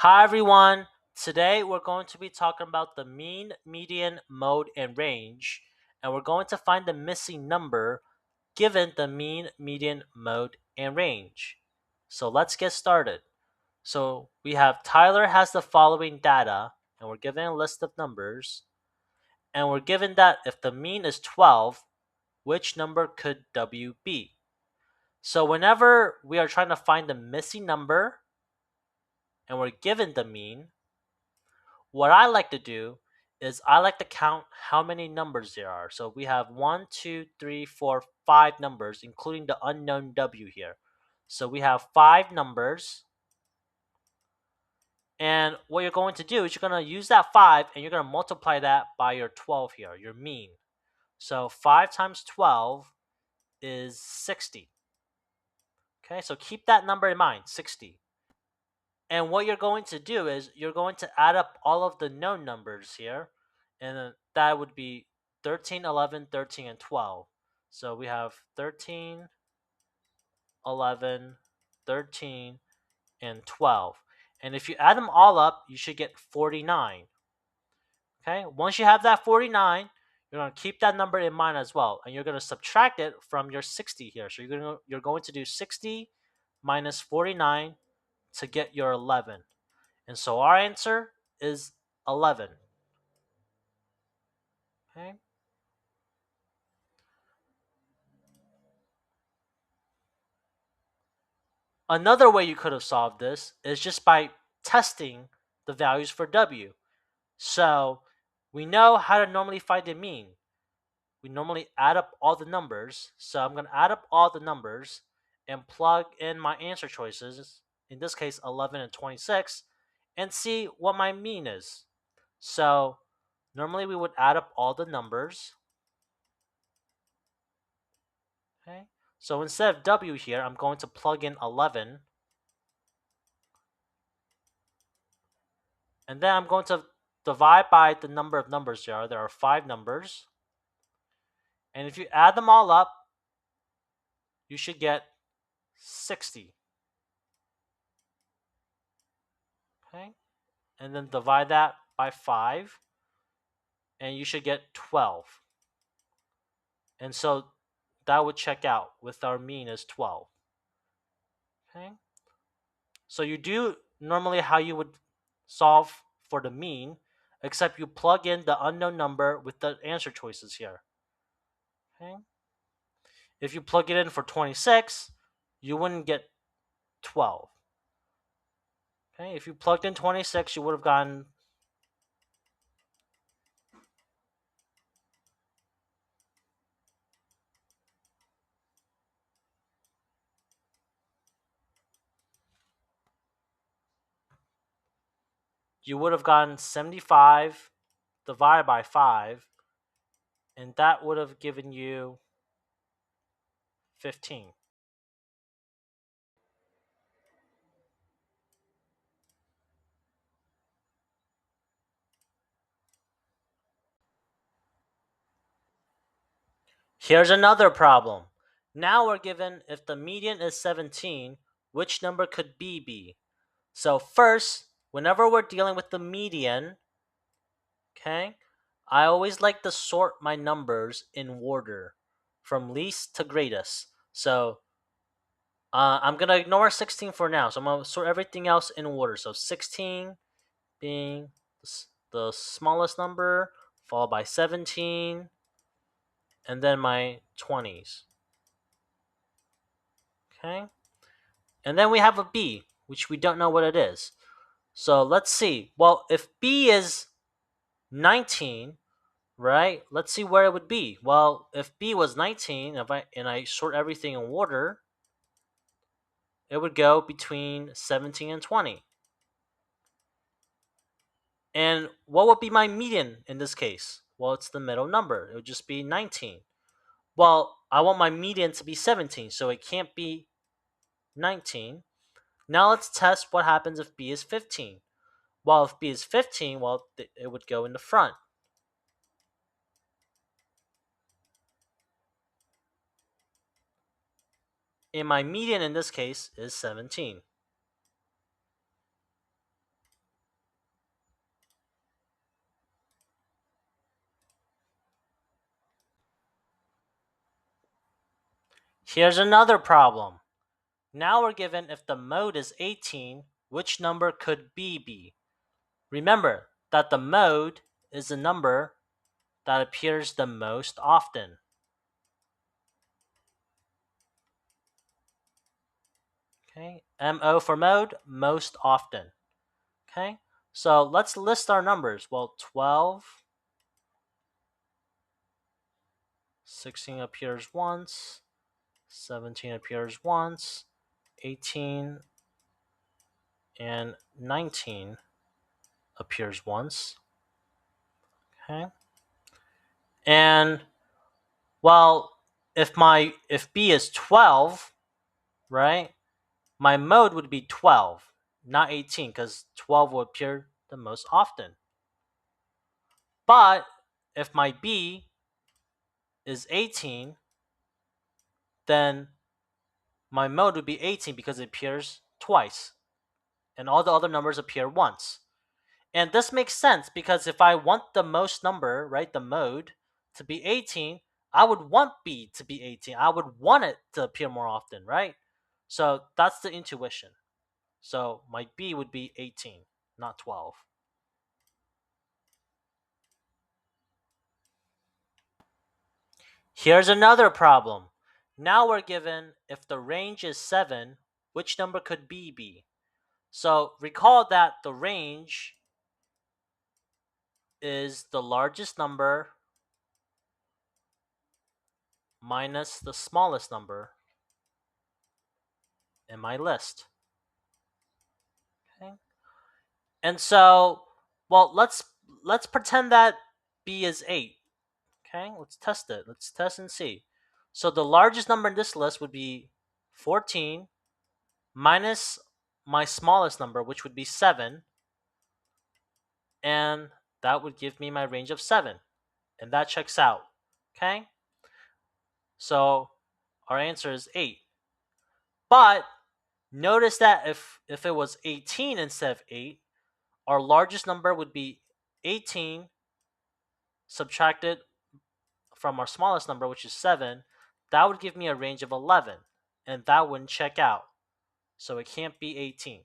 Hi everyone. Today we're going to be talking about the mean, median, mode, and range, and we're going to find the missing number given the mean, median, mode, and range. So let's get started. So we have Tyler has the following data, and we're given a list of numbers, and we're given that if the mean is 12, which number could W be? So whenever we are trying to find the missing number and we're given the mean, what I like to do is I like to count how many numbers there are. So we have one, two, three, four, five numbers, including the unknown W here. So we have five numbers. And what you're going to do is you're going to use that five and you're going to multiply that by your 12 here, your mean. So 5 times 12 is 60. Okay, so keep that number in mind, 60. And what you're going to do is you're going to add up all of the known numbers here, and then that would be 13, 11, 13, and 12. So we have 13, 11, 13, and 12. And if you add them all up, you should get 49. Okay, once you have that 49, you're going to keep that number in mind as well, and you're going to subtract it from your 60 here. So you're going to do 60 minus 49 to get your 11. And so our answer is 11. Okay. Another way you could have solved this is just by testing the values for W. So we know how to normally find the mean. We normally add up all the numbers. So I'm going to add up all the numbers and plug in my answer choices, in this case 11 and 26, and see what my mean is. So normally we would add up all the numbers. Okay. So instead of W here, I'm going to plug in 11. And then I'm going to divide by the number of numbers there are. There are five numbers. And if you add them all up, you should get 60. Okay. And then divide that by 5, and you should get 12. And so that would check out with our mean is 12. Okay. So you do normally how you would solve for the mean, except you plug in the unknown number with the answer choices here. Okay. If you plug it in for 26, you wouldn't get 12. Okay, if you plugged in 26, you would have gotten you would have gotten 75 divided by 5, and that would have given you 15. Here's another problem. Now we're given if the median is 17, which number could B be? So first, whenever we're dealing with the median, okay, I always like to sort my numbers in order from least to greatest. So I'm gonna ignore 16 for now. So I'm gonna sort everything else in order. So 16 being the smallest number, followed by 17, and then my 20s. Okay, and then we have a B, which we don't know what it is. So let's see. Well, if B is 19, right? Let's see where it would be. Well, if B was 19, if I sort everything in order, it would go between 17 and 20. And what would be my median in this case? Well, it's the middle number. It would just be 19. Well, I want my median to be 17, so it can't be 19. Now let's test what happens if B is 15. Well, if B is 15, well, it would go in the front. And my median in this case is 17. Here's another problem. Now we're given if the mode is 18, which number could B be? Remember that the mode is the number that appears the most often. Okay, MO for mode, most often. Okay, so let's list our numbers. Well, 12, 16 appears once, 17 appears once, 18 and 19 appears once. Okay, and well, if B is 12, right? My mode would be 12, not 18, because 12 will appear the most often. But if my B is 18, then my mode would be 18 because it appears twice, and all the other numbers appear once. And this makes sense because if I want the most number, right, the mode, to be 18, I would want B to be 18. I would want it to appear more often, right? So that's the intuition. So my B would be 18, not 12. Here's another problem. Now we're given if the range is 7, which number could B be? So recall that the range is the largest number minus the smallest number in my list. Okay. And so, well, let's pretend that B is 8. Okay? Let's test it. Let's test and see. So the largest number in this list would be 14 minus my smallest number, which would be 7, and that would give me my range of 7. And that checks out. Okay? So our answer is 8. But notice that if it was 18 instead of 8, our largest number would be 18 subtracted from our smallest number, which is 7. That would give me a range of 11, and that wouldn't check out. So it can't be 18.